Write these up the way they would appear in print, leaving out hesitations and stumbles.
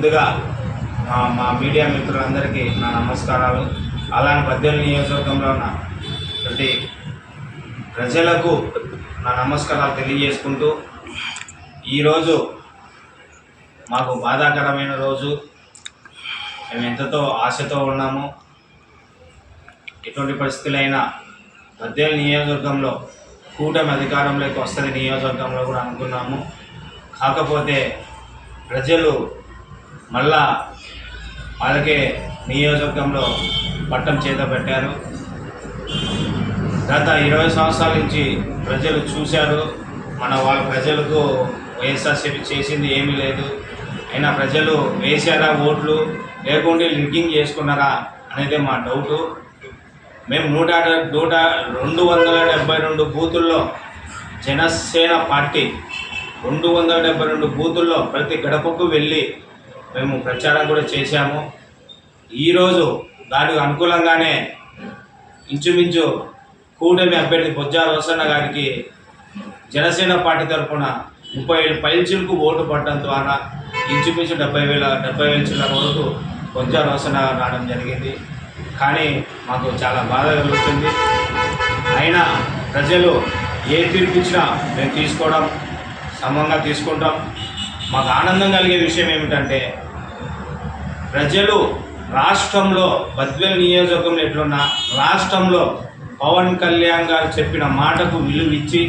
ముందుగా మా మీడియా మిత్రులందరికీ నా నమస్కారాలు. అలానే బద్వేలు నియోజకవర్గంలో ఉన్న ప్రతి ప్రజలకు నా నమస్కారాలు తెలియజేసుకుంటూ, ఈరోజు మాకు బాధాకరమైన రోజు. మేము ఎంతతో ఆశతో ఉన్నాము. ఎటువంటి పరిస్థితులైనా బద్వేలు నియోజకవర్గంలో కూటమి అధికారంలోకి వస్తుంది నియోజకవర్గంలో కూడా అనుకున్నాము. కాకపోతే ప్రజలు మళ్ళా వాళ్ళకే నియోజకవర్గంలో పట్టం చేత పెట్టారు. గత 20 సంవత్సరాల నుంచి ప్రజలు చూశారు. వాళ్ళ ప్రజలకు వైఎస్ఆర్సీపీ చేసింది ఏమీ లేదు. అయినా ప్రజలు వేశారా ఓట్లు, లేకుంటే లింకింగ్ చేసుకున్నారా అనేది మా డౌటు. మేము 272 బూతుల్లో జనసేన పార్టీ 272 బూతుల్లో ప్రతి గడపకు వెళ్ళి మేము ప్రచారం కూడా చేశాము. ఈరోజు దానికి అనుకూలంగానే ఇంచుమించు కూటమి అభ్యర్థి బొజ్జ రోసన్న గారికి జనసేన పార్టీ తరఫున 30,000 పైచిలకు ఓటు పడడం ద్వారా ఇంచుమించు 70,000 చిల్లర ఓటు బొజ్జ రోసన్న రావడం జరిగింది. కానీ మాకు చాలా బాధ కలుగుతుంది. అయినా ప్రజలు ఏ తీర్పు ఇచ్చినా మేము తీసుకోవడం సమంగా తీసుకుంటాం. మాకు ఆనందం కలిగే విషయం ఏమిటంటే, ప్రజలు రాష్ట్రంలో బద్వేలు నియోజకవర్గంలో ఎట్లున్నా రాష్ట్రంలో పవన్ కళ్యాణ్ గారు చెప్పిన మాటకు విలువిచ్చి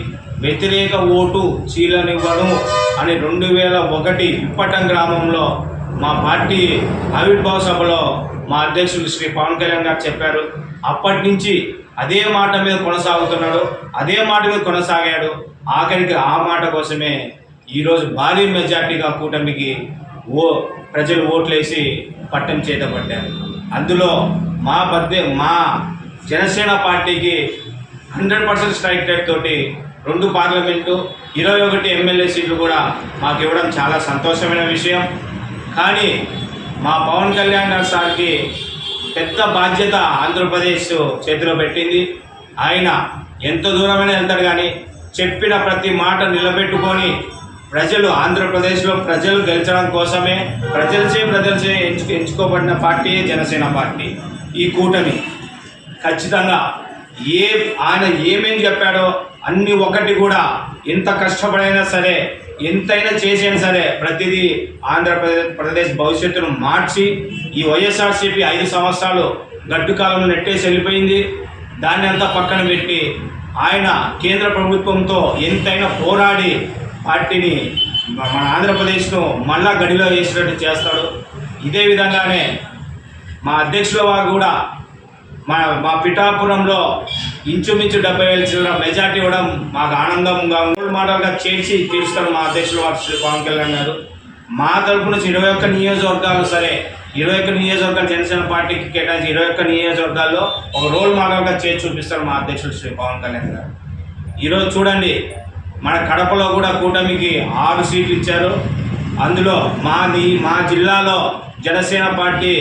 వ్యతిరేక ఓటు చీలనివ్వను అని 2001 ఇప్పటం గ్రామంలో మా పార్టీ ఆవిర్భావ సభలో మా అధ్యక్షులు శ్రీ పవన్ కళ్యాణ్ గారు చెప్పారు. అప్పటి నుంచి అదే మాట మీద కొనసాగుతున్నాడు, అదే మాట మీద కొనసాగాడు. ఆఖరికి ఆ మాట కోసమే ఈరోజు భారీ మెజార్టీగా కూటమికి ప్రజలు ఓట్లేసి పట్టం చేత పట్టారు. అందులో మా జనసేన పార్టీకి 100% స్ట్రైక్ రేట్ తోటి 2 పార్లమెంటు 21 ఎమ్మెల్యే సీట్లు కూడా మాకు ఇవ్వడం చాలా సంతోషమైన విషయం. కానీ మా పవన్ కళ్యాణ్ గారి సార్కి పెద్ద బాధ్యత ఆంధ్రప్రదేశ్ చేతిలో పెట్టింది. ఆయన ఎంత దూరమైనా వెళ్తాడు, కానీ చెప్పిన ప్రతి మాట నిలబెట్టుకొని ఆంధ్రప్రదేశ్లో ప్రజలు గెలిచడం కోసమే ప్రజలచే ఎంచుకోబడిన పార్టీ జనసేన పార్టీ. ఈ కూటమి ఖచ్చితంగా ఆయన ఏమేం చెప్పాడో అన్ని ఒకటి కూడా ఎంత కష్టపడైనా సరే, ఎంతైనా చేసైనా సరే ప్రతిదీ ఆంధ్రప్రదేశ్ భవిష్యత్తును మార్చి ఈ వైఎస్ఆర్సీపీ 5 సంవత్సరాలు గడ్డు కాలంలో నెట్టేసి వెళ్ళిపోయింది. దాన్ని అంతా పక్కన పెట్టి ఆయన కేంద్ర ప్రభుత్వంతో ఎంతైనా పోరాడి పార్టీని మన ఆంధ్రప్రదేశ్ను మళ్ళా గడిలో వేసినట్టు చేస్తాడు. ఇదే విధంగానే మా అధ్యక్షుల వారు కూడా మా పిఠాపురంలో ఇంచుమించు 70,000 చిల్లర మెజార్టీ ఇవ్వడం మాకు ఆనందంగా మోడల్గా చేసి తీరుస్తాడు మా అధ్యక్షుల వారు శ్రీ పవన్ కళ్యాణ్ గారు. మా తరఫున 21 నియోజకవర్గాలు సరే, 21 నియోజకవర్గాలు జనసేన పార్టీకి కేటాయించి 21 నియోజకవర్గాల్లో ఒక రోల్ మోడల్గా చేసి చూపిస్తారు మా అధ్యక్షుడు శ్రీ పవన్ కళ్యాణ్ గారు. ఈరోజు చూడండి, మన కడపలో కూడా కూటమికి 6 సీట్లు ఇచ్చారు. అందులో మా జిల్లాలో జనసేన పార్టీ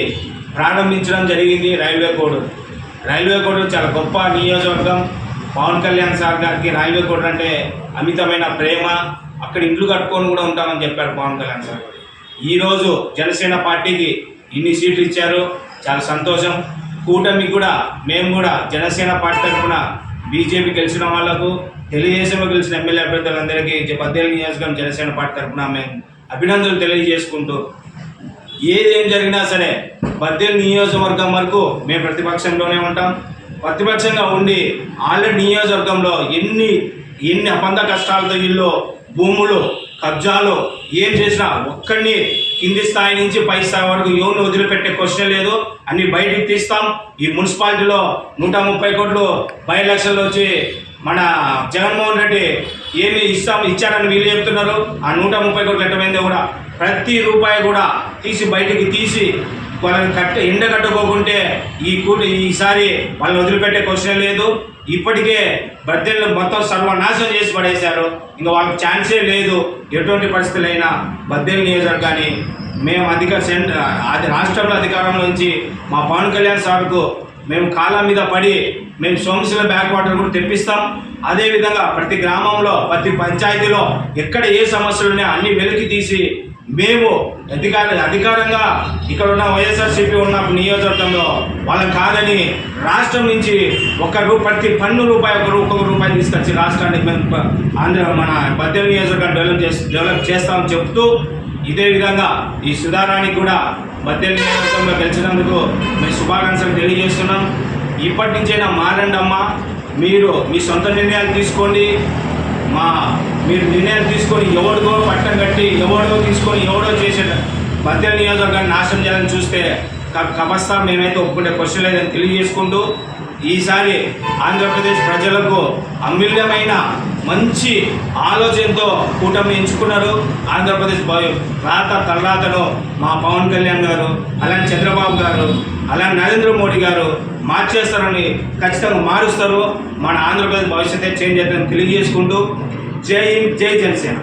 ప్రారంభించడం జరిగింది. రైల్వే కోడ్ చాలా గొప్ప నియోజకవర్గం. పవన్ కళ్యాణ్ సార్ గారికి రైల్వే కోడ్ అంటే అమితమైన ప్రేమ. అక్కడ ఇండ్లు కట్టుకొని కూడా ఉంటామని చెప్పారు పవన్ కళ్యాణ్ సార్. ఈరోజు జనసేన పార్టీకి ఇన్ని సీట్లు ఇచ్చారు, చాలా సంతోషం. కూటమికి కూడా మేము కూడా జనసేన పార్టీ తరఫున బీజేపీ గెలిచిన వాళ్లకు, తెలుగుదేశంలో గెలిచిన ఎమ్మెల్యే అభ్యర్థులందరికీ బద్వేలు నియోజకవర్గం జనసేన పార్టీ తరఫున మేము అభినందనలు తెలియజేసుకుంటూ, ఏదేం జరిగినా సరే బద్వేలు నియోజకవర్గం వరకు మేము ప్రతిపక్షంలోనే ఉంటాం. ప్రతిపక్షంగా ఉండి ఆల్రెడీ నియోజకవర్గంలో ఎన్ని అపంద కష్టాలతో ఇల్లు, భూములు, కబ్జాలు ఏం చేసినా ఒక్కడిని కింది స్థాయి నుంచి పై స్థాయి వరకు ఎవరిని వదిలిపెట్టే క్వశ్చన్ లేదు. అన్ని బయటికి తీస్తాం. ఈ మున్సిపాలిటీలో 130 కోట్లు బై ఎలక్షన్లో వచ్చి మన జగన్మోహన్ రెడ్డి ఇచ్చారని వీళ్ళు చెప్తున్నారు. ఆ 130 కోట్లు ఎట్టమైందో కూడా ప్రతి రూపాయి కూడా బయటికి తీసి వాళ్ళని ఎండగట్టుకోకుంటే ఈసారి వాళ్ళని వదిలిపెట్టే క్వశ్చన్ లేదు. ఇప్పటికే బద్వేలు మొత్తం సర్వనాశనం చేసి పడేశారు. ఇంకా వాళ్ళకి ఛాన్సే లేదు. ఎటువంటి పరిస్థితులైనా బద్వేలు నియోజకవర్గాన్ని మేము రాష్ట్రంలో అధికారంలో నుంచి మా పవన్ కళ్యాణ్ సార్కు మేము కాలం మీద పడి మేము సోమశిల బ్యాక్ వాటర్ కూడా తెప్పిస్తాం. అదేవిధంగా ప్రతి గ్రామంలో ప్రతి పంచాయతీలో ఎక్కడ ఏ సమస్యలు ఉన్నాయో అన్ని వెలికి తీసి మేము అధికారంగా ఇక్కడ ఉన్న వైఎస్ఆర్సీపీ ఉన్న నియోజకవర్గంలో వాళ్ళని కాదని రాష్ట్రం నుంచి ప్రతి పన్ను రూపాయి ఒక్కొక్క రూపాయి తీసుకొచ్చి రాష్ట్రానికి మన బద్దెల నియోజకవర్గం డెవలప్ చేస్తామని చెప్తూ ఇదే విధంగా ఈ సుధారానికి కూడా బద్దెల నియోజకవర్గంలో గెలిచినందుకు మేము శుభాకాంక్షలు తెలియజేస్తున్నాం. ఇప్పటి నుంచైనా మారండమ్మా, మీరు మీ సొంత నిర్ణయాలు తీసుకోండి. మీరు నిర్ణయాలు తీసుకొని ఎవరికో పట్టం కట్టి ఎవడో చేసే బద్దెల నియోజకవర్గాన్ని నాశనం చేయాలని చూస్తే కబస్తా మేమైతే ఒప్పుకుంటే క్వశ్చన్ లేదని తెలియజేసుకుంటూ ఈసారి ఆంధ్రప్రదేశ్ ప్రజలకు అమూల్యమైన మంచి ఆలోచనతో కూటమి ఎంచుకున్నారు. ఆంధ్రప్రదేశ్ తలరాతను మా పవన్ కళ్యాణ్ గారు, అలానే చంద్రబాబు గారు, అలానే నరేంద్ర మోడీ గారు మార్చేస్తారని, ఖచ్చితంగా మారుస్తారు. మన ఆంధ్రప్రదేశ్ భవిష్యత్తు చేంజ్ అవుతుందని తెలియజేసుకుంటూ జై జనసేన.